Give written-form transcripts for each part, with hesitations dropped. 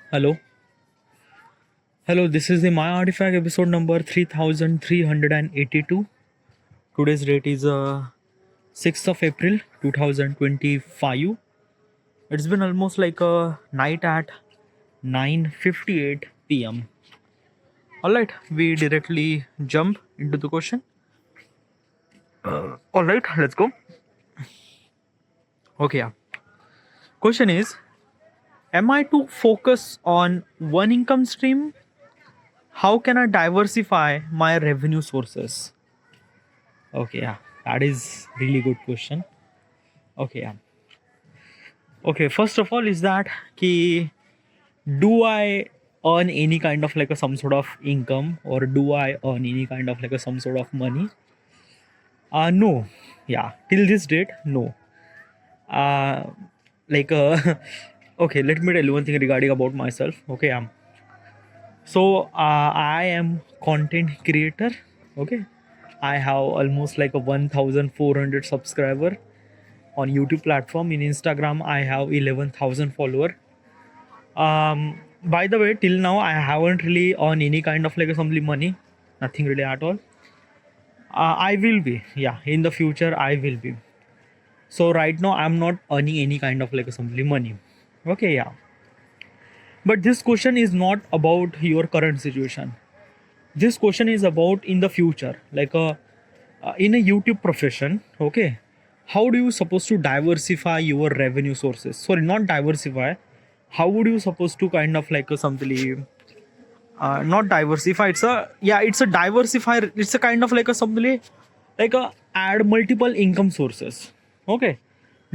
Hello. Hello, this is the My Artifact episode number 3382. Today's date is 6th of April 2025. It's been almost like a night at 9:58 p.m. Alright, we directly jump into the question. Alright, let's go. Okay, yeah. Question is, am I to focus on one income stream? How can I diversify my revenue sources? Okay, yeah, that is really good question. Okay, yeah. Okay, first of all, is that ki do I earn any kind of like a some sort of income, or do I earn any kind of like a some sort of money? No. Yeah, till this date, no. Uh, like okay, let me tell you one thing regarding about myself. Okay, so I am content creator. Okay, I have almost like a 1,400 subscriber on YouTube platform. In Instagram, I have 11,000 follower. By the way, till now I haven't really earned any kind of like some money, nothing really at all. I will be, yeah, in the future I will be. So right now I'm not earning any kind of like some money. Okay, yeah. But this question is not about your current situation. This question is about in the future, like in a YouTube profession. Okay, how do you supposed to diversify your revenue sources? Sorry, not diversify. How would you supposed to kind of like something not diversify, it's a diversify, it's a kind of like a something like a add multiple income sources. Okay,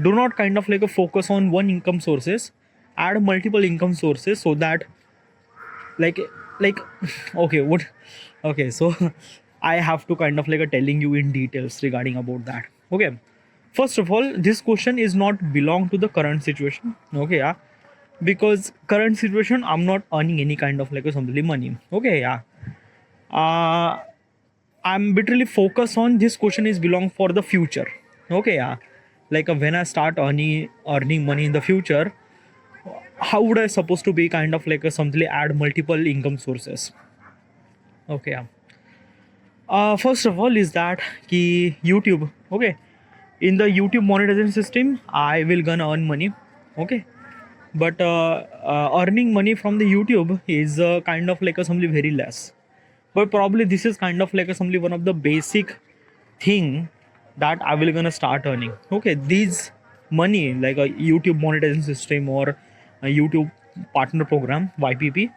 do not kind of like a focus on one income sources, add multiple income sources, so that like like okay, what, okay, so I have to kind of like a telling you in details regarding about that. Okay, first of all, this question is not belong to the current situation. Okay, yeah, because current situation I'm not earning any kind of like a something money. Okay, yeah. uh I'm literally focused on this question is belong for the future. Okay, yeah, like when I start earning money in the future, how would I supposed to be kind of like a something add multiple income sources. Okay, yeah. First of all, is that ki YouTube. Okay, in the YouTube monetization system I will gonna earn money. Okay, but earning money from the YouTube is kind of like a something very less. But probably this is kind of like a something one of the basic thing that I will gonna start earning. Okay, these money like a YouTube monetization system or a YouTube partner program YPP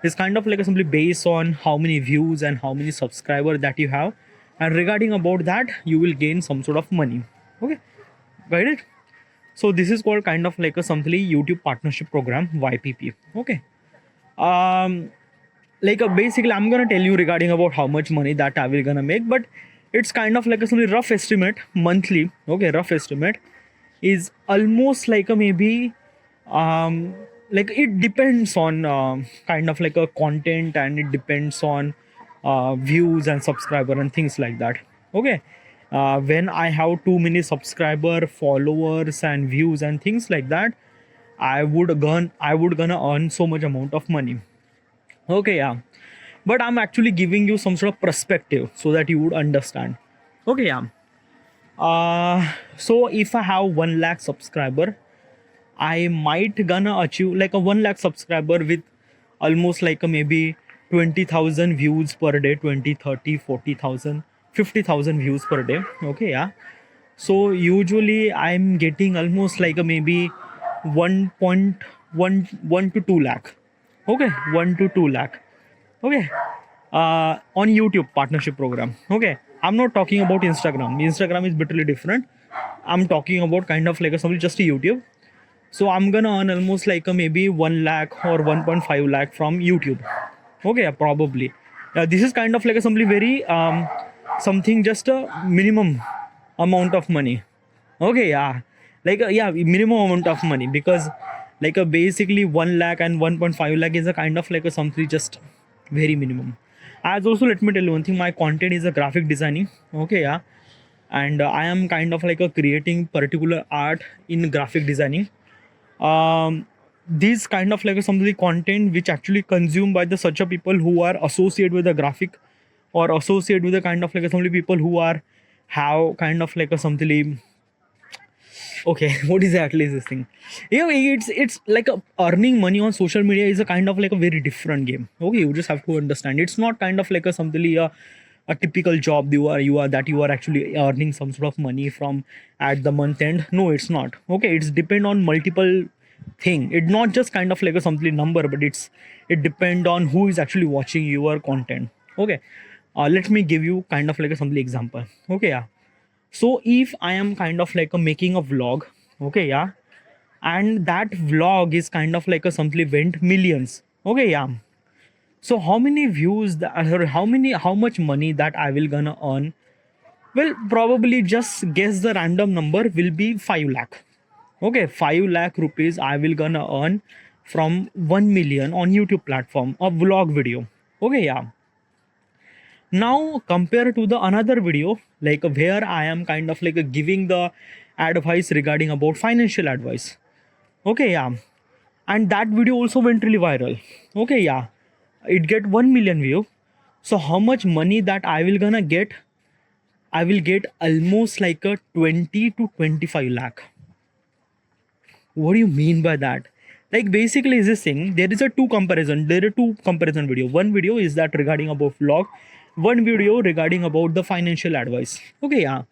is kind of like a simply based on how many views and how many subscribers that you have, and regarding about that you will gain some sort of money. Okay, got it? So this is called kind of like a something YouTube partnership program YPP. Okay, like basically I'm gonna tell you regarding about how much money that I will gonna make, but it's kind of like a something rough estimate monthly. Okay, rough estimate is almost like a maybe like it depends on kind of like a content, and it depends on views and subscriber and things like that. Okay, when I have too many subscriber, followers and views and things like that, I would gonna earn so much amount of money. Okay, yeah, but I'm actually giving you some sort of perspective so that you would understand. Okay, yeah. So if I have 1 lakh subscriber, I might gonna achieve like a 1 lakh subscriber with almost like a maybe 20,000 views per day, 20, 30, 40,000, 50,000 views per day. Okay, yeah. So usually I'm getting almost like a maybe 1.11 to 2 lakh. Okay, 1 to 2 lakh. Okay, on YouTube partnership program. Okay, I'm not talking about Instagram. Instagram is literally different. I'm talking about kind of like a something just a YouTube. So I'm gonna earn almost like a maybe 1 lakh or 1.5 lakh from YouTube. Okay, probably. This is kind of like a something very something just a minimum amount of money. Okay, yeah, like yeah, minimum amount of money, because like a basically 1 lakh and 1.5 lakh is a kind of like a something just very minimum. As also, let me tell you one thing, my content is a graphic designing. Okay, yeah, and I am kind of like a creating particular art in graphic designing. um these kind of like some of the content which actually consumed by the such a people who are associated with the graphic or associated with the kind of like some of the people who are have kind of like a something. Okay, what exactly is this thing? Yeah, it's like a earning money on social media is a kind of like a very different game. Okay, you just have to understand it's not kind of like a something a typical job you are actually earning some sort of money from at the month end. No, it's not. Okay, it's depend on multiple thing. It's not just kind of like a something number, but it depend on who is actually watching your content. Okay, let me give you kind of like a something example. Okay, yeah. So if I am kind of like a making a vlog, okay, yeah, and that vlog is kind of like a something went millions, okay, yeah. So how many views that, or how much money that I will gonna earn? Well, probably just guess the random number will be 5 lakh. Okay, 5 lakh rupees I will gonna earn from 1 million on YouTube platform, a vlog video. Okay, yeah. Now compare to the another video like where I am kind of like giving the advice regarding about financial advice. Okay, yeah. And that video also went really viral. Okay, yeah. It get 1 million view. So how much money that I will gonna get? I will get almost like a 20 to 25 lakh. What do you mean by that? Like basically is this thing, there are two comparison video. One video is that regarding about vlog, one video regarding about the financial advice. Okay, yeah.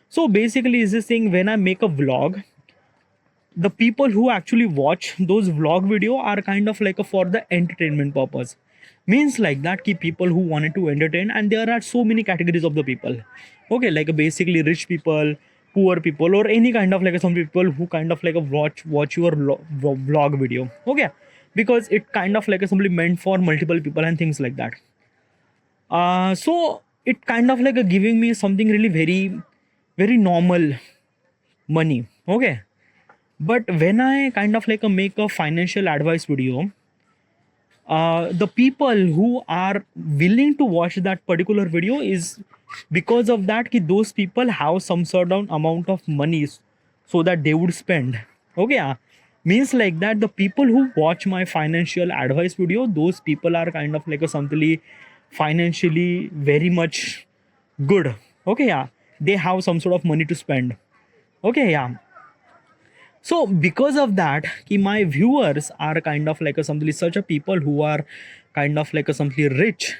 So basically is this thing, when I make a vlog, the people who actually watch those vlog video are kind of like a for the entertainment purpose. Means like that ki people who wanted to entertain, and there are so many categories of the people. Okay, like basically rich people, poor people, or any kind of like some people who kind of like a watch your vlog video. Okay, because it kind of like a simply meant for multiple people and things like that. So it kind of like a giving me something really very normal money. Okay, but when I kind of like a make a financial advice video, the people who are willing to watch that particular video is because of that ki those people have some certain amount of money so that they would spend. Okay, yeah. Means like that the people who watch my financial advice video, those people are kind of like a something financially very much good. Okay, yeah. They have some sort of money to spend. Okay, yeah. So because of that, ki my viewers are kind of like a something such a people who are kind of like a something rich.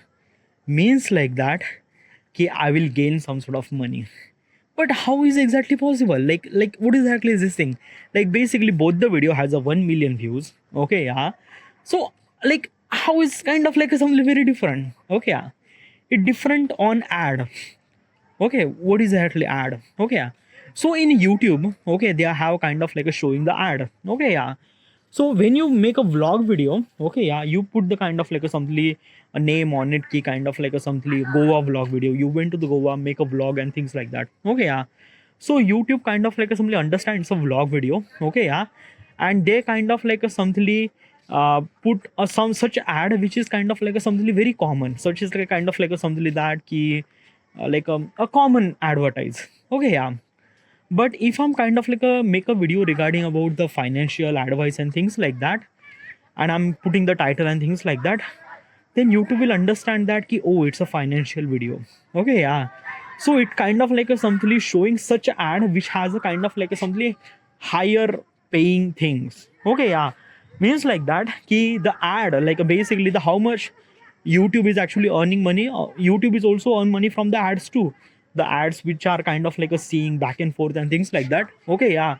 Means like that ki I will gain some sort of money. But how is exactly possible? Like what exactly is this thing? Like basically both the video has a 1 million views. Okay, yeah. So like how is kind of like a something very different? Okay, yeah. It different on ad. Okay, what is actually ad? Okay, yeah. So in YouTube, okay, they have kind of like a showing the ad. Okay, yeah. So when you make a vlog video, okay, yeah, you put the kind of like a something a name on it, ki kind of like a something Goa vlog video. You went to the Goa, make a vlog and things like that. Okay, yeah. So YouTube kind of like a something understands a vlog video. Okay, yeah, and they kind of like a something put some such ad which is kind of like a something very common. Such is like a kind of like a something that ki like a common advertise. Okay, yeah. But if I'm kind of like a make a video regarding about the financial advice and things like that, and I'm putting the title and things like that, then YouTube will understand that ki, oh, it's a financial video. Okay, yeah. So it kind of like a something showing such a ad which has a kind of like a something higher paying things. Okay, yeah. Means like that ki the ad like basically the how much YouTube is actually earning money. YouTube is also earn money from the ads too. The ads which are kind of like a seeing back and forth and things like that. Okay, yeah.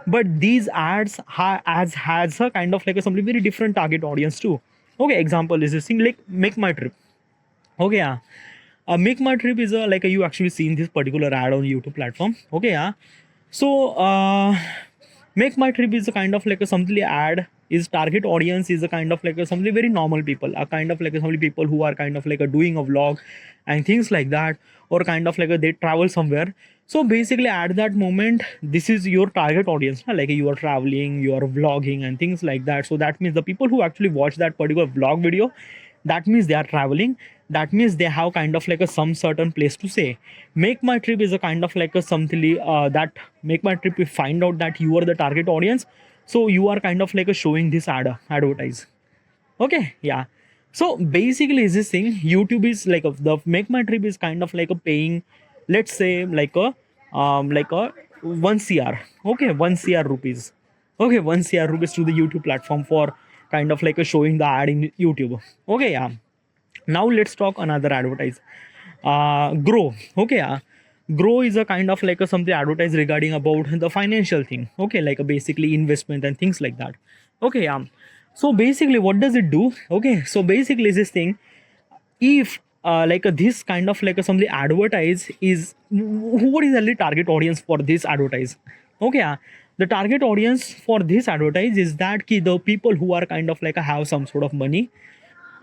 But these ads has a kind of like a something very different target audience too. Okay, example is this thing like Make My Trip. Okay, yeah. Make My Trip is a like a, you actually seen this particular ad on YouTube platform. Okay, yeah. So Make My Trip is a kind of like a something ad is target audience is a kind of like a something very normal people, a kind of like a something people who are kind of like a doing a vlog and things like that, or kind of like a they travel somewhere. So basically at that moment this is your target audience, like you are traveling, you are vlogging and things like that. So that means the people who actually watch that particular vlog video, that means they are traveling, that means they have kind of like a some certain place to say. Make My Trip is a kind of like a something that Make My Trip, we find out that you are the target audience. So you are kind of like a showing this advertise. Okay, yeah. So basically, is this thing YouTube is like the Make My Trip is kind of like a paying, let's say like a 1 CR. Okay, 1 CR rupees. Okay, 1 CR rupees to the YouTube platform for kind of like a showing the ad in YouTube. Okay, yeah. Now let's talk another advertise. Grow. Okay, yeah. Grow is a kind of like a something advertise regarding about the financial thing. Okay, like a basically investment and things like that. Okay, yeah. So basically, what does it do? Okay, so basically, this thing, if this kind of like a something advertise is what is the target audience for this advertise? Okay, yeah. The target audience for this advertise is that the people who are kind of like a have some sort of money.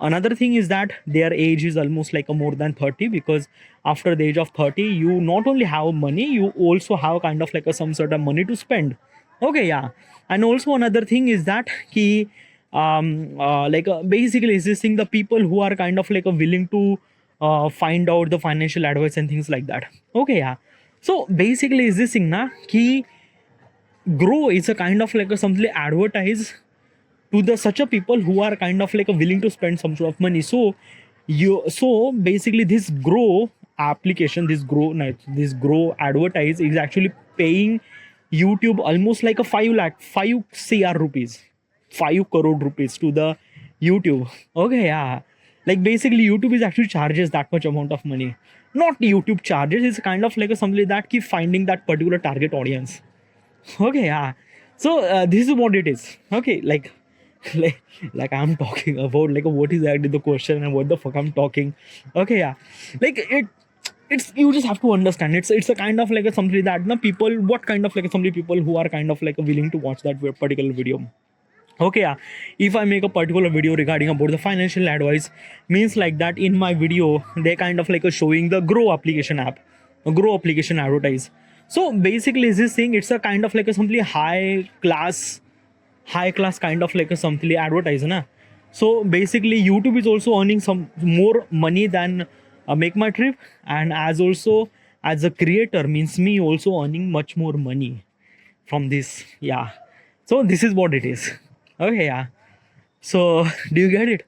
Another thing is that their age is almost like a more than 30, because after the age of 30 you not only have money, you also have kind of like a some sort of money to spend. Okay, yeah. And also another thing is that basically existing the people who are kind of like a willing to find out the financial advice and things like that. Okay, yeah. So basically is this thing na ki grow is a kind of like a something advertise to the such a people who are kind of like a willing to spend some sort of money. So basically this grow application, this grow advertise is actually paying YouTube almost like a 5 rupees, 5 crore rupees to the YouTube. Okay, yeah. Like basically YouTube is actually charges that much amount of money. Not YouTube charges, it's kind of like a something that keep finding that particular target audience. Okay, yeah. So this is what it is. Okay, like like I'm talking about like what is actually the question and what the fuck I'm talking. Okay, yeah. Like it's you just have to understand. It's a kind of like a something that people, what kind of like some people who are kind of like willing to watch that particular video. Okay, yeah. If I make a particular video regarding about the financial advice, means like that in my video they kind of like a showing the grow application app, a grow application advertise. So basically is this thing, it's a kind of like a simply high class kind of like a something advertise na. So basically YouTube is also earning some more money than Make My Trip, and as also as a creator means me also earning much more money from this. Yeah, so this is what it is. Okay, yeah. So do you get it?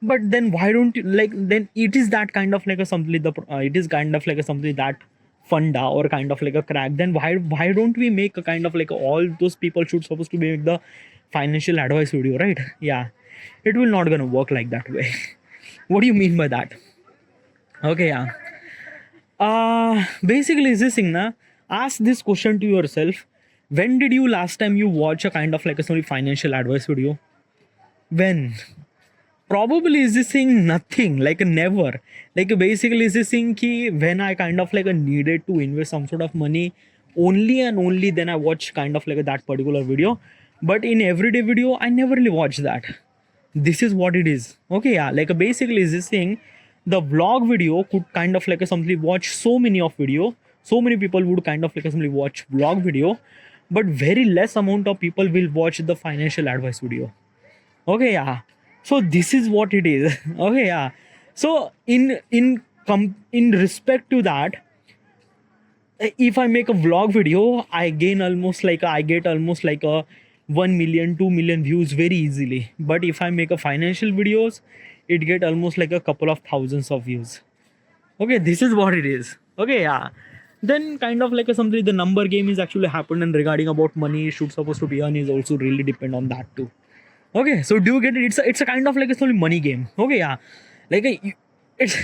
But then why don't you like, then it is that kind of like a something it is kind of like a something that funda or kind of like a crack. Then why don't we make a kind of like all those people should supposed to make the financial advice video, right? Yeah, it will not gonna work like that way. What do you mean by that? Okay, yeah. Basically is this thing na, ask this question to yourself. When did you last time you watch a kind of like a financial advice video? When? Probably is this thing nothing, like never. Like basically is this thing ki when I kind of like needed to invest some sort of money, only and only then I watch kind of like that particular video. But in everyday video I never really watch that. This is what it is. Okay, yeah. Like basically is this thing, the vlog video could kind of like somebody watch so many of video, so many people would kind of like somebody watch vlog video, but very less amount of people will watch the financial advice video. Okay, yeah. So this is what it is. Okay, yeah. So in respect to that, if I make a vlog video, I get almost like a 1 million, 2 million views very easily. But if I make a financial videos, it get almost like a couple of thousands of views. Okay, this is what it is. Okay, yeah. Then kind of like a something, the number game is actually happened, and regarding about money should supposed to be earned is also really depend on that too. Okay, so do you get it? It's a kind of like a only money game. Okay, yeah. Like it's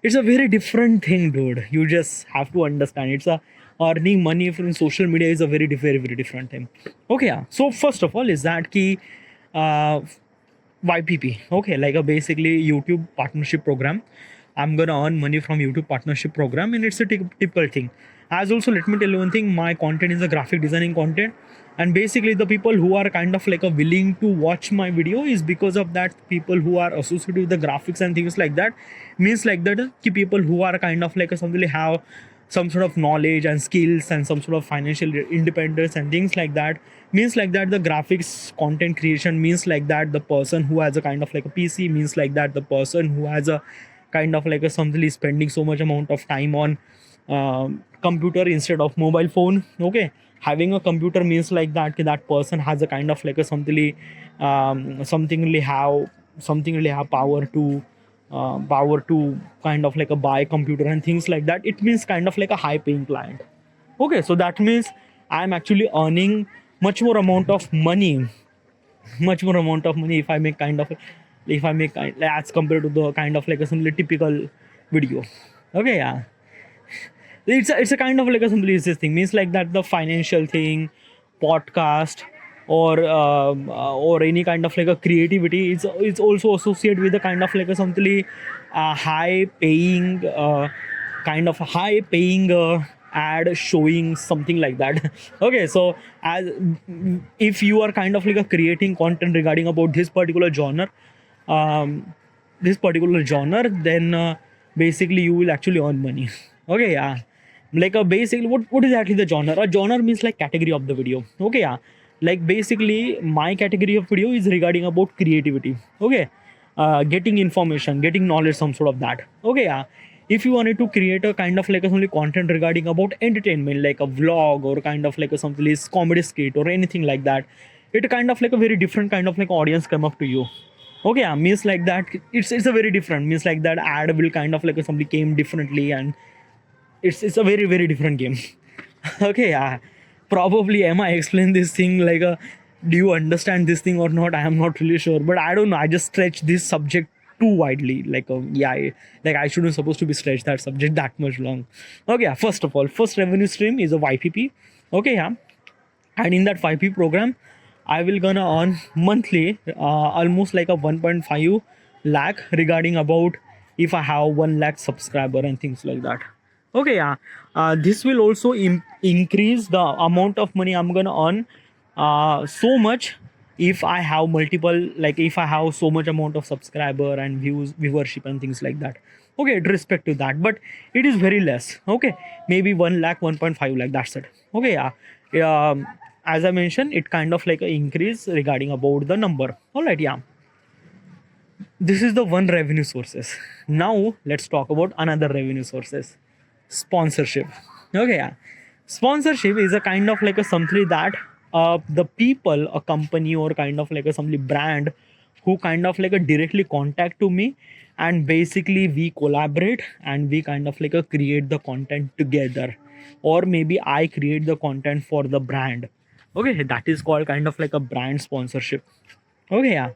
it's a very different thing, dude. You just have to understand. It's a earning money from social media is a very different thing. Okay, yeah. So first of all is that key uh YPP. Okay, like a basically YouTube partnership program. I'm gonna earn money from YouTube partnership program, and it's a typical thing. As also, let me tell you one thing: my content is a graphic designing content, and basically the people who are kind of like a willing to watch my video is because of that. People who are associated with the graphics and things like that, means like that ki people who are kind of like a something have some sort of knowledge and skills and some sort of financial independence and things like that, means like that the graphics content creation, means like that the person who has a kind of like a PC, means like that the person who has a kind of like a something spending so much amount of time on computer instead of mobile phone. Okay, having a computer means like that that person has a kind of like a something really have power to kind of like a buy computer and things like that. It means kind of like a high paying client. Okay, so that means I'm actually earning much more amount of money, if I make as compared to the kind of like a simply typical video. Okay, yeah, it's a kind of like a simply this thing means like that the financial thing, podcast, or any kind of like a creativity. It's also associated with the kind of like a something high paying ad showing something like that. Okay, so as if you are kind of like a creating content regarding about um, this particular genre, then basically you will actually earn money. Okay, yeah, like a basically what is actually the genre? A genre means like category of the video. Okay, yeah, like basically my category of video is regarding about creativity. Okay, getting information, getting knowledge, some sort of that. Okay, yeah, if you wanted to create a kind of like a only content regarding about entertainment, like a vlog or kind of like a something is comedy skit or anything like that, it kind of like a very different kind of like audience come up to you. Okay, yeah, means like that it's a very different means like that ad will kind of like a somebody came differently, and it's a very very different game. Okay, yeah, probably am I explain this thing like a do you understand this thing or not? I am not really sure, but I don't know, I just stretch this subject too widely, like yeah, like I shouldn't supposed to be stretched that subject that much long. Okay, yeah, first of all, first revenue stream is a YPP. Okay, yeah, and in that 5p program I will gonna earn monthly almost like a 1.5 lakh regarding about if I have 1 lakh subscriber and things like that. Okay, yeah, this will also increase the amount of money I'm gonna earn so much if I have multiple, like if I have so much amount of subscriber and viewership and things like that. Okay, with respect to that, but it is very less. Okay, maybe 1 lakh, 1.5 lakh, that's it. Okay, yeah, as I mentioned, it kind of like a increase regarding about the number. All right, yeah, this is the one revenue sources. Now let's talk about another revenue sources, sponsorship. Okay, yeah, sponsorship is a kind of like a something that the people, a company or kind of like a something brand who kind of like a directly contact to me, and basically we collaborate and we kind of like a create the content together, or maybe I create the content for the brand. Okay, that is called kind of like a brand sponsorship. Okay, yeah,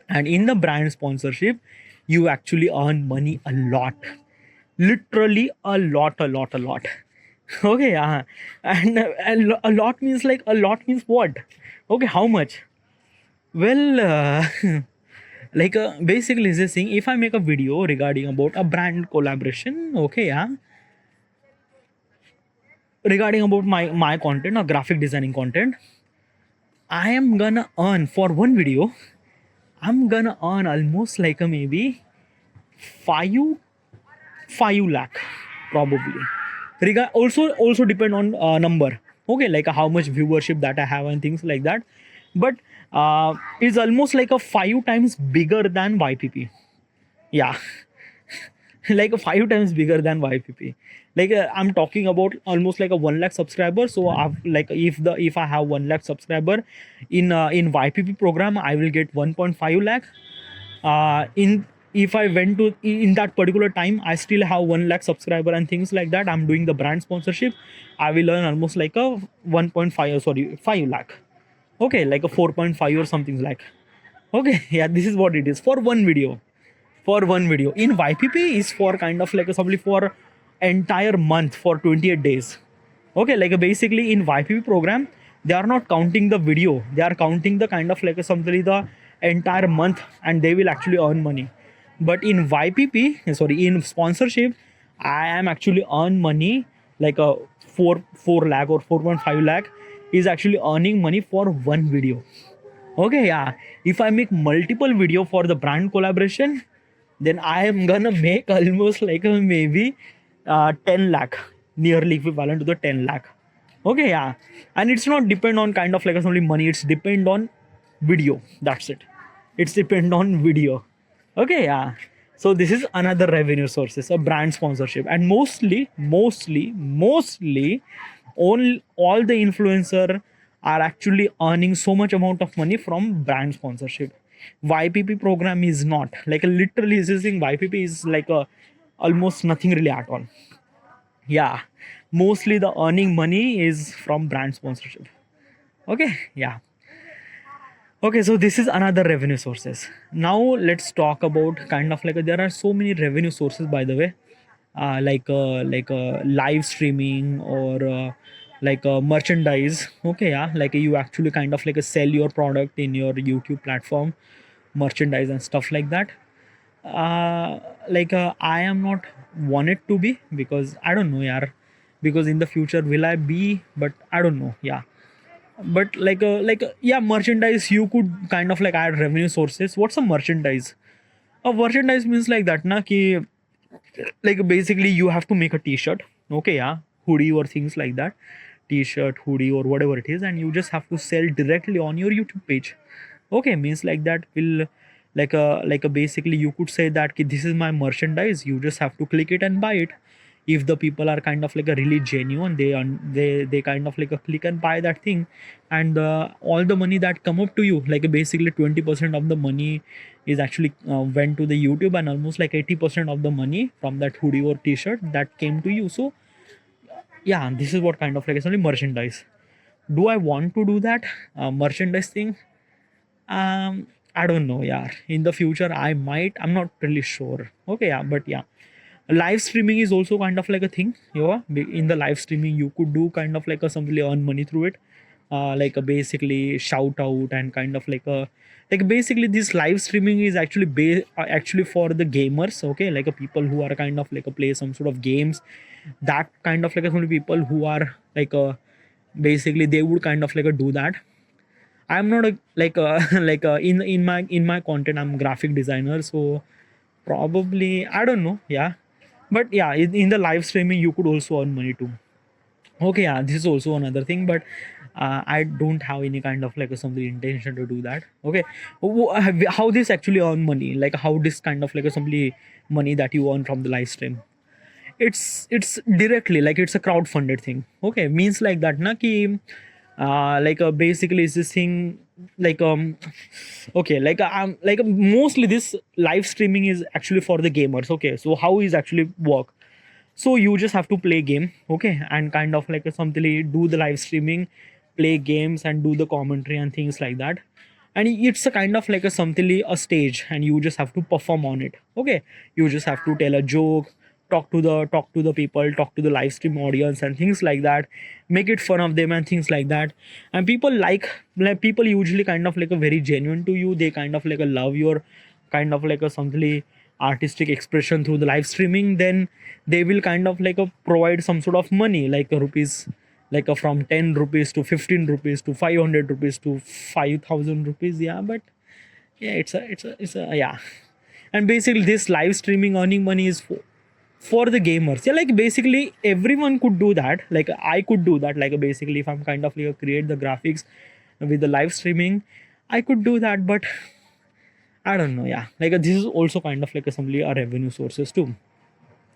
and in the brand sponsorship you actually earn money a lot, literally a lot. Okay, yeah, and a lot means like a lot means what? Okay, how much? Well, like basically this thing, if I make a video regarding about a brand collaboration, okay, yeah, regarding about my content or graphic designing content, I am gonna earn for one video, I'm gonna earn almost like a maybe 5 lakh probably. Also depend on number. Okay, like how much viewership that I have and things like that. But it's almost like a 5 times bigger than YPP. Yeah, like a 5 times bigger than YPP. Like I'm talking about almost like a 1 lakh subscriber. So I've, like if I have 1 lakh subscriber in YPP program, I will get 1.5 lakh. In if I went to in that particular time, I still have 1 lakh subscriber and things like that. I'm doing the brand sponsorship. I will earn almost like a 1.5, sorry, 5 lakh. Okay, like a 4.5 or something like. Okay, yeah, this is what it is for one video. For one video in YPP is for kind of like a probably for entire month for 28 days. Okay, like basically in YPP program they are not counting the video, they are counting the kind of like a something the entire month, and they will actually earn money. But in YPP, sorry, in sponsorship, I am actually earn money like a 4 lakh or 4.5 lakh is actually earning money for one video. Okay, yeah, if I make multiple video for the brand collaboration, then I am gonna make almost like a maybe 10 lakh, nearly equivalent to the 10 lakh. Okay, yeah, and it's not depend on kind of like only money, it's depend on video, that's it, it's depend on video. Okay, yeah, so this is another revenue sources, a brand sponsorship. And mostly all the influencer are actually earning so much amount of money from brand sponsorship. YPP program is not like a literally is this thing. YPP is like a almost nothing really at all. Yeah, mostly the earning money is from brand sponsorship. Okay, yeah. Okay, so this is another revenue sources. Now let's talk about kind of like there are so many revenue sources, by the way, live streaming or merchandise. Okay, yeah, like you actually kind of like sell your product in your YouTube platform, merchandise and stuff like that. uh I am not want it to be, because I don't know, yeah, because in the future will I be, but I don't know, yeah. But yeah, merchandise you could kind of like add revenue sources. What's a merchandise? A merchandise means like that na ki, like basically you have to make a t-shirt, okay, yeah, hoodie or things like that, t-shirt, hoodie or whatever it is, and you just have to sell directly on your YouTube page. Okay, means like that will basically you could say that ki, this is my merchandise, you just have to click it and buy it. If the people are kind of like a really genuine, they kind of like a click and buy that thing, and all the money that come up to you, like basically 20% of the money is actually went to the YouTube, and almost like 80% of the money from that hoodie or t-shirt that came to you. So yeah, this is what kind of like it's only merchandise. Do I want to do that merchandise thing? I don't know, yeah. In the future I might, I'm not really sure. Okay, yeah, but yeah, live streaming is also kind of like a thing, yeah. In the live streaming you could do kind of like a something, earn money through it, basically shout out and kind of like basically this live streaming is actually actually for the gamers, okay, like a people who are kind of like a play some sort of games, that kind of like a some people who are basically they would kind of like a do that. I'm not a in my content I'm graphic designer, so probably I don't know, yeah. But yeah, in the live streaming you could also earn money too. Okay, yeah, this is also another thing, but I don't have any kind of like some intention to do that. Okay, how this actually earn money, like how this kind of like a simply money that you earn from the live stream, it's directly like it's a crowd funded thing. Okay, means like that na ki, basically is this thing like okay, mostly this live streaming is actually for the gamers. Okay, so how is actually work? So you just have to play game, okay, and kind of like something do the live streaming, play games and do the commentary and things like that. And it's a kind of like a something, a stage, and you just have to perform on it. Okay, you just have to tell a joke, talk to the people, talk to the live stream audience and things like that, make it fun of them and things like that. And people people usually kind of like a very genuine to you, they kind of like a love your kind of like a something artistic expression through the live streaming. Then they will kind of like a provide some sort of money, like a rupees, like a from 10 rupees to 15 rupees to 500 rupees to 5,000 rupees, yeah. But yeah, it's a yeah. And basically this live streaming earning money is for the gamers, yeah. Like basically everyone could do that, like I could do that, like basically if I'm kind of like create the graphics with the live streaming, I could do that. But I don't know, yeah. Like this is also kind of like a simply a revenue sources too.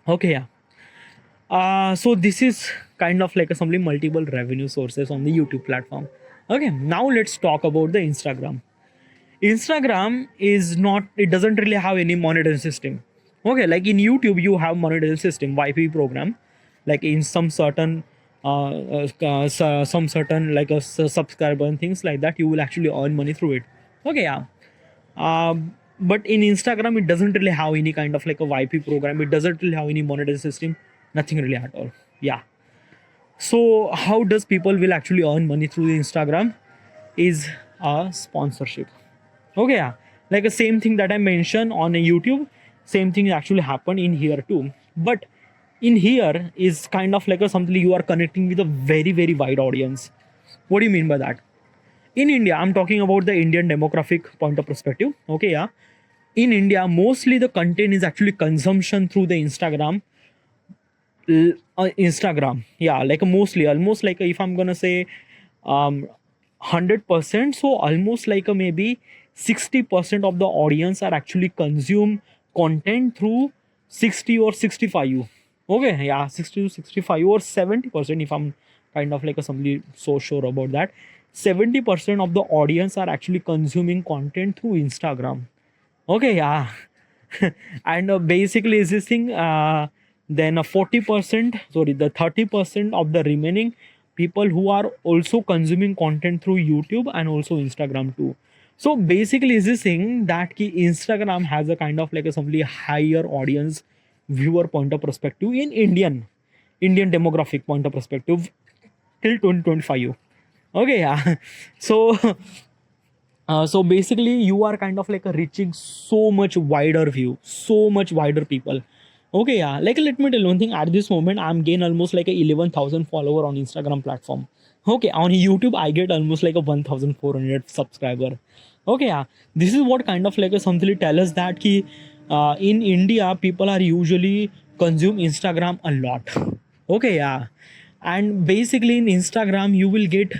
Okay, yeah. So this is kind of like a simply multiple revenue sources on the YouTube platform. Okay, now let's talk about the Instagram. Instagram is not, it doesn't really have any monetization system. Okay, like in YouTube you have monetization system, YP program, like in some certain some certain like a subscriber and things like that, you will actually earn money through it. Okay, yeah. But in Instagram it doesn't really have any kind of like a YP program, it doesn't really have any monetization system, nothing really at all, yeah. So how does people will actually earn money through the Instagram is a sponsorship. Okay, yeah. Like the same thing that I mentioned on a YouTube, same thing actually happened in here too. But in here is kind of like a something you are connecting with a very very wide audience. What do you mean by that? In India, I'm talking about the Indian demographic point of perspective. Okay, yeah. In India, mostly the content is actually consumption through the Instagram. Instagram, yeah, like mostly, almost like if I'm gonna say 100%, so almost like a maybe 60% of the audience are actually consume content through 60 or 65. Okay, yeah, 60 to 65 or 70% if I'm kind of like a somebody so sure about that. 70% of the audience are actually consuming content through Instagram. Okay, yeah. And basically is this thing, then 40%, sorry, the 30% of the remaining people who are also consuming content through YouTube and also Instagram too. So basically is this thing that ki Instagram has a kind of like a somebody higher audience viewer point of perspective in Indian demographic point of perspective till 2025. Okay, yeah. So so basically you are kind of like a reaching so much wider view, so much wider people. Okay, yeah, like let me tell you one thing. At this moment I'm gain almost like a 11,000 follower on Instagram platform. Okay, on YouTube I get almost like a 1,400 subscriber. Okay, yeah, this is what kind of like a something tell us that ki in India people are usually consume Instagram a lot. Okay, yeah. And basically in Instagram you will get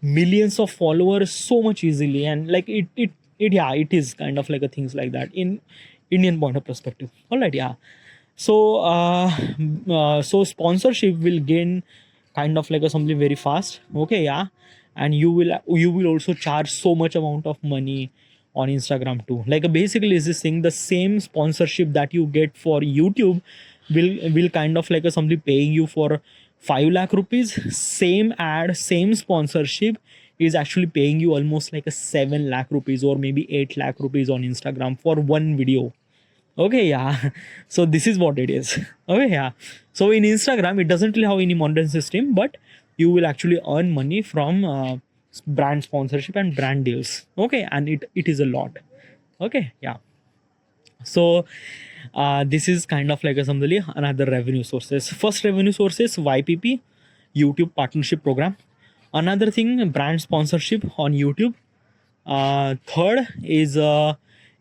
millions of followers so much easily, and like it yeah, it is kind of like a things like that in Indian point of perspective. All right, yeah. So so sponsorship will gain kind of like a something very fast. Okay, yeah. And you will also charge so much amount of money on Instagram too. Like basically is this thing, the same sponsorship that you get for YouTube will kind of like a somebody paying you for 5 lakh rupees. Same ad, same sponsorship is actually paying you almost like a 7 lakh rupees or maybe 8 lakh rupees on Instagram for one video. Okay, yeah. So this is what it is. Okay, yeah. So in Instagram, it doesn't really have any monetary system, but you will actually earn money from brand sponsorship and brand deals. Okay, and it is a lot. Okay, yeah. So this is kind of like a somebody another revenue sources. First revenue sources YPP, YouTube partnership program. Another thing, brand sponsorship on YouTube. Third is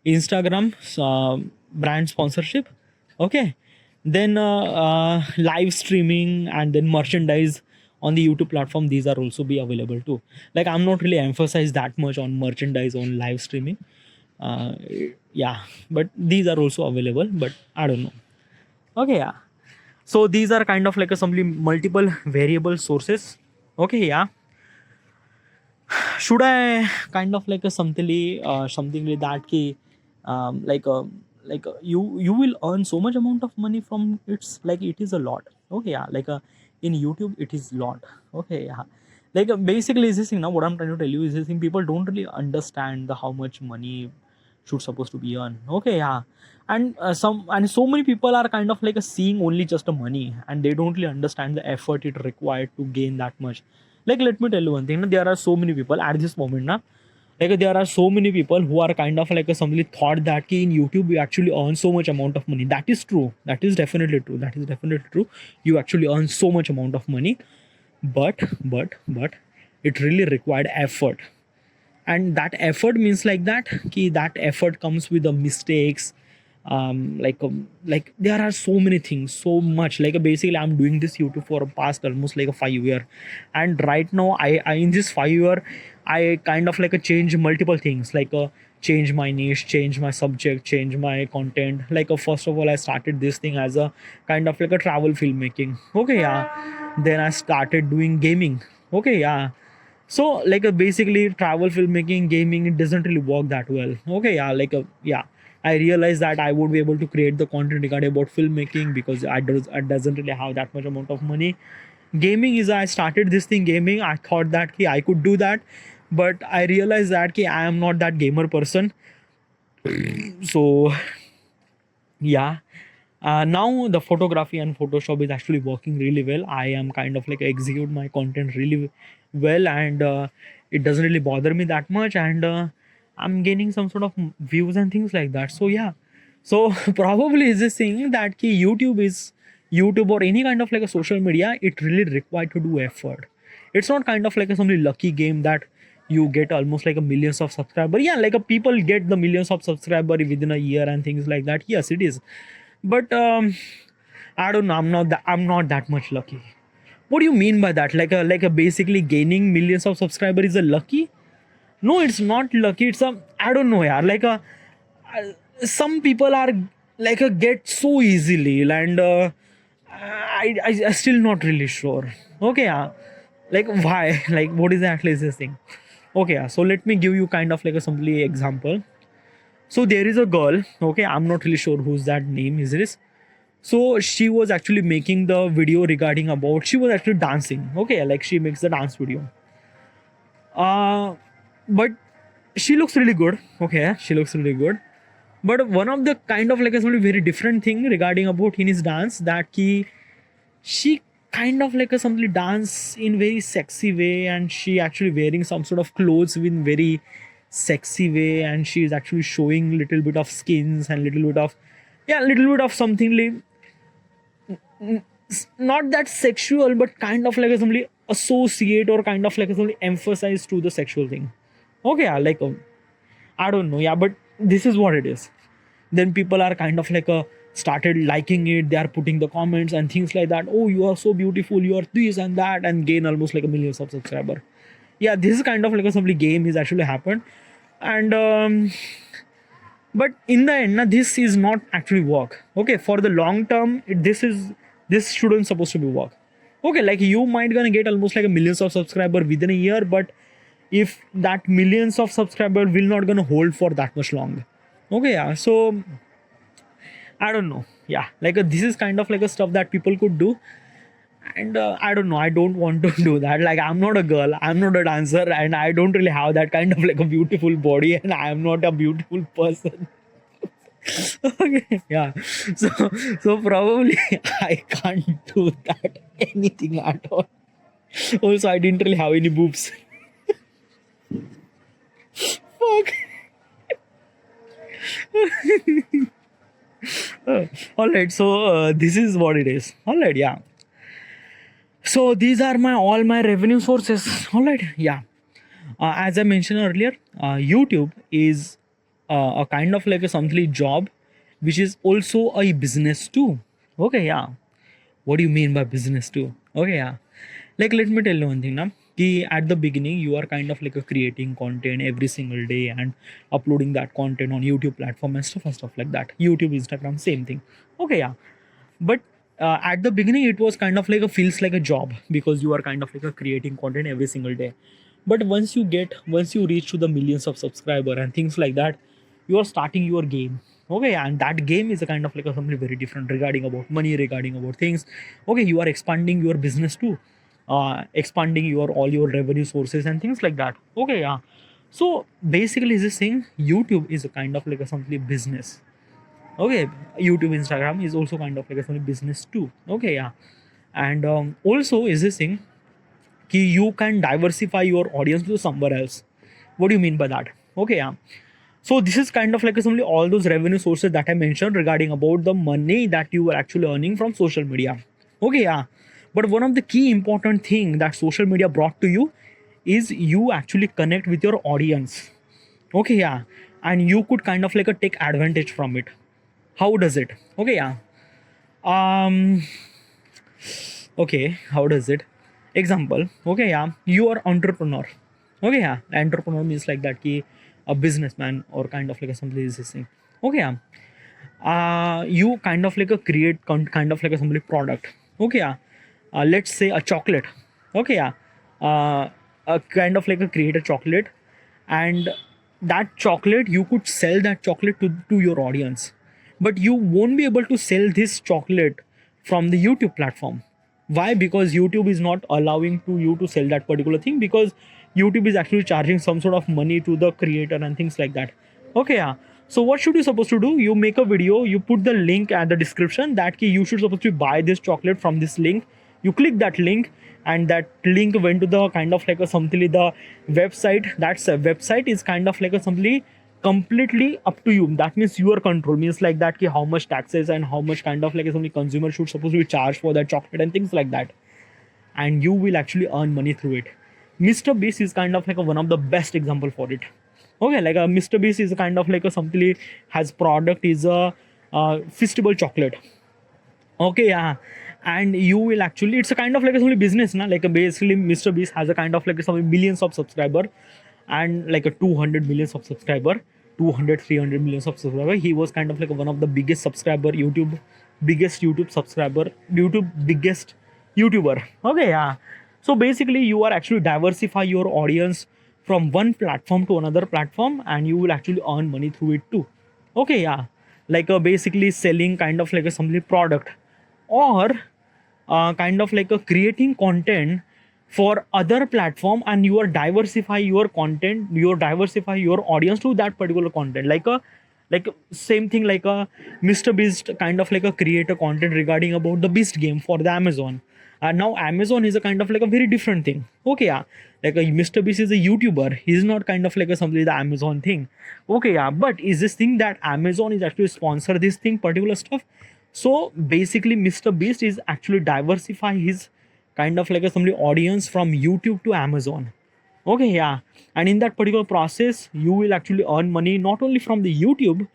Instagram brand sponsorship. Okay, then live streaming and then merchandise on the YouTube platform. These are also be available too. Like I'm not really emphasize that much on merchandise on live streaming. Uh, yeah, but these are also available. But I don't know. Okay, yeah. So these are kind of like a some multiple variable sources. Okay, yeah. Should I kind of like a something like that ki you will earn so much amount of money from it's like it is a lot. Okay, yeah, like in YouTube it is lot. Okay, yeah, like basically is this thing. Now what I'm trying to tell you is this thing, people don't really understand the how much money should supposed to be earned. Okay, yeah. And so many people are kind of like seeing only just the money, and they don't really understand the effort it required to gain that much. Like let me tell you one thing, there are so many people at this moment now, like there are so many people who are kind of like somebody thought that ki in YouTube you actually earn so much amount of money. That is true, that is definitely true, that is definitely true. You actually earn so much amount of money, but it really required effort. And that effort means like that ki that effort comes with the mistakes. Like there are so many things, so much. Like basically I'm doing this YouTube for past almost like a 5 year, and right now I in this 5 year I kind of like a change multiple things, like change my niche, change my subject, change my content. Like first of all I started this thing as a kind of like a travel filmmaking. Okay, yeah. Then I started doing gaming. Okay, yeah. So like basically travel filmmaking, gaming, it doesn't really work that well. Okay, yeah, like yeah, I realized that I would be able to create the content regarding about filmmaking because I doesn't really have that much amount of money. Gaming is, I started this thing gaming, I thought that ki I could do that, but I realized that ki I am not that gamer person. So yeah, now the photography and Photoshop is actually working really well. I am kind of like execute my content really well, and it doesn't really bother me that much, and I'm gaining some sort of views and things like that. So yeah, so probably is this thing that ki YouTube or any kind of like a social media, it really required to do effort. It's not kind of like a something lucky game that you get almost like a millions of subscriber. Yeah, like a people get the millions of subscriber within a year and things like that. Yes, it is. But I don't know, I'm not that much lucky. What do you mean by that? Like a basically gaining millions of subscriber is a lucky? No, it's not lucky. It's a, I don't know, yeah. Like a some people are like a get so easily, and I still not really sure. Okay, yeah. Like why? Like what is actually this thing? Okay, so let me give you kind of like a simply example. So there is a girl, okay, I'm not really sure whose that name is this. So she was actually making the video regarding about, she was actually dancing, okay, like she makes the dance video. But she looks really good, okay, she looks really good. But one of the kind of like a something very different thing regarding about in his dance, that she kind of like a something dance in very sexy way, and she actually wearing some sort of clothes in very sexy way, and she is actually showing little bit of skins and little bit of, yeah, little bit of something like not that sexual, but kind of like a something associate or kind of like a something emphasize to the sexual thing. Okay, yeah, like I don't know, yeah, but this is what it is. Then people are kind of like started liking it, they are putting the comments and things like that. Oh, you are so beautiful, you are this and that, and gain almost like a millions of subscriber. Yeah, this is kind of like a simply game is actually happened. And but in the end this is not actually work. Okay, for the long term this shouldn't supposed to be work. Okay, like you might gonna get almost like a millions of subscriber within a year, but if that millions of subscriber will not gonna hold for that much long. Okay, yeah, so I don't know, yeah, like this is kind of like a stuff that people could do. And I don't know, I don't want to do that. Like I'm not a girl, I'm not a dancer, and I don't really have that kind of like a beautiful body, and I am not a beautiful person. Okay, yeah, so probably I can't do that anything at all. Also, I didn't really have any boobs. Fuck. All right, so this is what it is. All right, yeah, so these are my all my revenue sources. All right, yeah, as I mentioned earlier, YouTube is a kind of like a something job, which is also a business too. Okay, yeah, what do you mean by business too? Okay, yeah, like let me tell you one thing now. At the beginning you are kind of like a creating content every single day and uploading that content on YouTube platform and stuff like that. YouTube, Instagram, same thing. Okay, yeah, but at the beginning it was kind of like a feels like a job, because you are kind of like a creating content every single day. But once you reach to the millions of subscriber and things like that, you are starting your game. Okay, and that game is a kind of like a something very different regarding about money, regarding about things. Okay, you are expanding your business too, expanding your all your revenue sources and things like that. Okay, yeah, so basically this thing, YouTube is a kind of like a something business. Okay, YouTube, Instagram is also kind of like a funny business too. Okay, yeah, and also is this thing you can diversify your audience to somewhere else. What do you mean by that? Okay, yeah, so this is kind of like simply all those revenue sources that I mentioned regarding about the money that you are actually earning from social media. Okay, yeah, but one of the key important thing that social media brought to you is you actually connect with your audience. Okay, yeah, and you could kind of like a take advantage from it. How does it? Okay, yeah, um okay, how does it? Example, okay, yeah, you are entrepreneur. Okay, yeah, entrepreneur means like that ki a businessman or kind of like a somebody is this thing. Okay, yeah, you kind of like a create kind of like a somebody product. Okay, yeah, let's say a chocolate. Okay, yeah, a kind of like a create a chocolate, and that chocolate you could sell that chocolate to your audience, but you won't be able to sell this chocolate from the YouTube platform. Why? Because YouTube is not allowing to you to sell that particular thing, because YouTube is actually charging some sort of money to the creator and things like that. Okay, yeah, so what should you supposed to do? You make a video, you put the link at the description that you should supposed to buy this chocolate from this link. You click that link, and that link went to the kind of like a something the website. That's a website is kind of like a something completely up to you. That means your control, means like that ki how much taxes and how much kind of like something consumer should supposed to be charged for that chocolate and things like that, and you will actually earn money through it. Mr. Beast is kind of like one of the best example for it. Okay, like a Mr. Beast is a kind of like a something has product is a festival chocolate. Okay, yeah, and you will actually, it's a kind of like a only business now. Like a basically Mr. Beast has a kind of like some millions of subscriber, and like a 200 millions of subscriber, 200 300 millions of subscriber. He was kind of like one of the biggest subscriber YouTube, biggest YouTube subscriber, YouTube biggest YouTuber. Okay, yeah, So basically you are actually diversify your audience from one platform to another platform, and you will actually earn money through it too. Okay, yeah, like basically selling kind of like a some product, or kind of like a creating content for other platform, and you are diversify your content, you diversify your audience to that particular content, like same thing like a Mr. Beast kind of like a creator content regarding about the Beast game for the Amazon. Now Amazon is a kind of like a very different thing. Okay, yeah, like a Mr. Beast is a YouTuber. He's not kind of like a something the Amazon thing. Okay, yeah, but is this thing that Amazon is actually sponsor this thing particular stuff? So basically, Mr. Beast is actually diversify his kind of like a somebody audience from YouTube to Amazon. Okay, yeah, and in that particular process, you will actually earn money not only from the YouTube,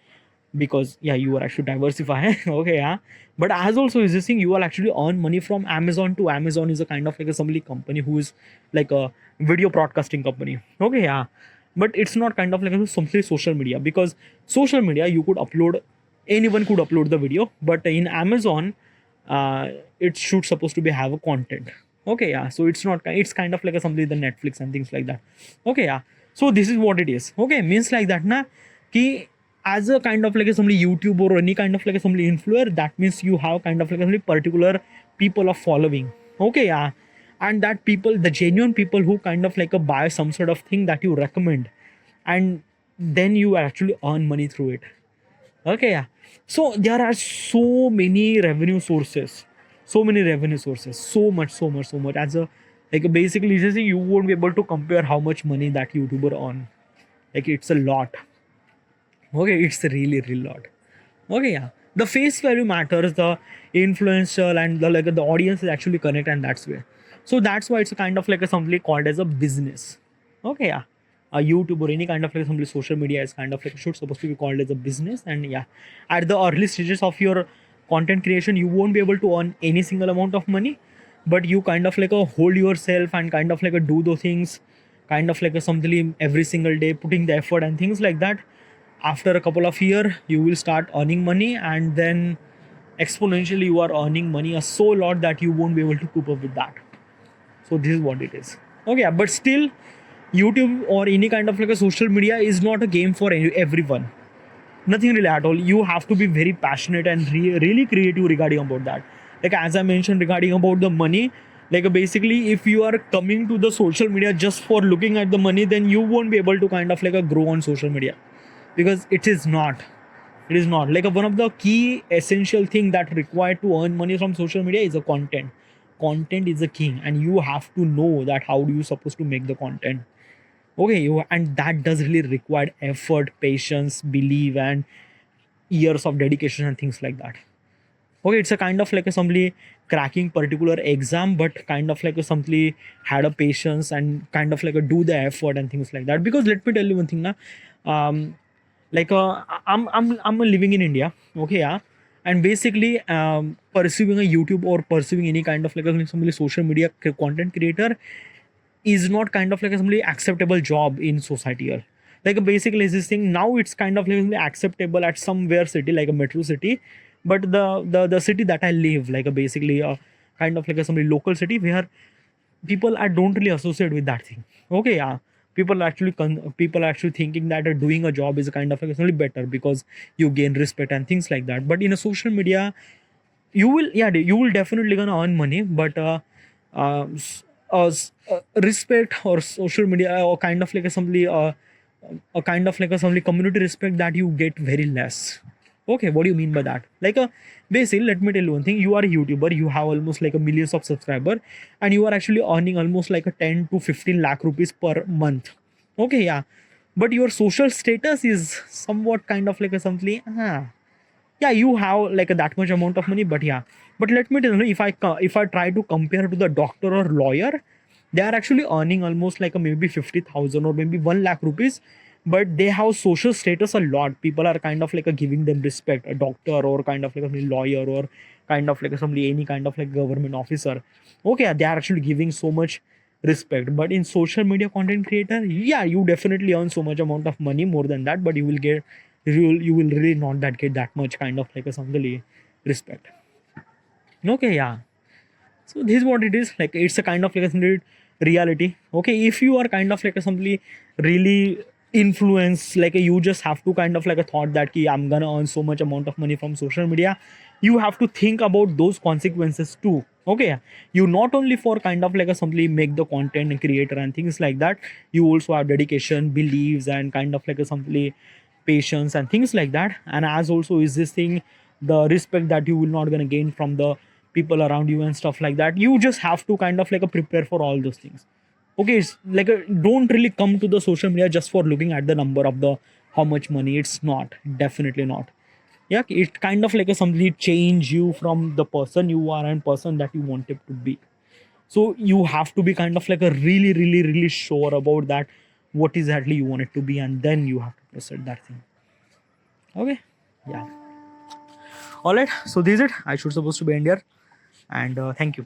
because yeah, you are actually diversify. Okay, yeah, but as also is this thing, you will actually earn money from Amazon to Amazon is a kind of like a somebody company who is like a video broadcasting company. Okay, yeah, but it's not kind of like a something social media, because social media you could upload, anyone could upload the video, but in Amazon uh, it should supposed to be have a content. Okay, yeah, so it's not, it's kind of like a something the Netflix and things like that. Okay, yeah, so this is what it is. Okay, means like that na, ki as a kind of like a somebody YouTube or any kind of like a somebody influencer, that means you have kind of like a somebody particular people of following. Okay, yeah, and that people, the genuine people who kind of like a buy some sort of thing that you recommend, and then you actually earn money through it. Okay, yeah. So there are so many revenue sources, so many revenue sources, so much, so much, so much. As a like basically, you won't be able to compare how much money that YouTuber earn. Like it's a lot. Okay, it's a really, really lot. Okay, yeah. The face value matters, the influencer and the like the audience is actually connect, and that's where. So that's why it's a kind of like a something called as a business. Okay, yeah. A YouTube or any kind of like something social media is kind of like should supposed to be called as a business. And yeah, at the early stages of your content creation, you won't be able to earn any single amount of money, but you kind of like a hold yourself and kind of like a do those things, kind of like a something every single day, putting the effort and things like that. After a couple of years you will start earning money, and then exponentially you are earning money a so lot that you won't be able to cope up with that. So this is what it is. Okay, but still YouTube or any kind of like a social media is not a game for everyone. Nothing really at all. You have to be very passionate and really creative regarding about that. Like as I mentioned regarding about the money, like basically if you are coming to the social media just for looking at the money, then you won't be able to kind of like a grow on social media, because it is not like one of the key essential thing that required to earn money from social media is a content is a king, and you have to know that how do you supposed to make the content. Okay, and that does really require effort, patience, belief, and years of dedication and things like that. Okay, it's a kind of like a somebody cracking particular exam, but kind of like a somebody had a patience and kind of like a do the effort and things like that. Because let me tell you one thing now, um like I'm living in India. Okay, yeah, and basically pursuing a YouTube or pursuing any kind of like a somebody social media content creator is not kind of like a somebody acceptable job in society here. Like basically this thing now, it's kind of like acceptable at somewhere city like a metro city, but the city that I live, like a basically a kind of like a somebody local city where people I don't really associate with that thing. Okay, yeah, people are actually thinking that doing a job is a kind of like only better because you gain respect and things like that. But in a social media, you will, yeah, you will definitely gonna earn money, but respect or social media or kind of like a kind of like a somebody community respect that you get very less. Okay, what do you mean by that? Like a basically, let me tell you one thing. You are a YouTuber. You have almost like a millions of subscriber, and you are actually earning almost like a 10 to 15 lakh rupees per month. Okay, yeah, but your social status is somewhat kind of like a something. Yeah, you have like that much amount of money, but yeah, but let me tell you, if I try to compare to the doctor or lawyer, they are actually earning almost like a maybe 50,000 or maybe 1 lakh rupees, but they have social status a lot. People are kind of like a giving them respect, a doctor or kind of like a lawyer or kind of like somebody any kind of like government officer. Okay, they are actually giving so much respect. But in social media content creator, yeah, you definitely earn so much amount of money more than that, but you will really not that get that much kind of like a somebody respect. Okay, yeah. So this is what it is. Like it's a kind of like a simply reality. Okay, if you are kind of like a simply really influence, like you just have to kind of like a thought that ki, I'm gonna earn so much amount of money from social media. You have to think about those consequences too. Okay, you not only for kind of like a simply make the content and creator and things like that. You also have dedication, beliefs, and kind of like a simply patience and things like that. And as also is this thing, the respect that you will not gonna gain from the people around you and stuff like that. You just have to kind of like a prepare for all those things. Okay, it's like a, don't really come to the social media just for looking at the number of the how much money. It's not, definitely not. Yeah, it kind of like a simply change you from the person you are and person that you wanted to be. So you have to be kind of like a really really really sure about that, what exactly you want it to be, and then you have to proceed that thing. Okay, yeah. All right, so this is it. I should supposed to be end here, and thank you.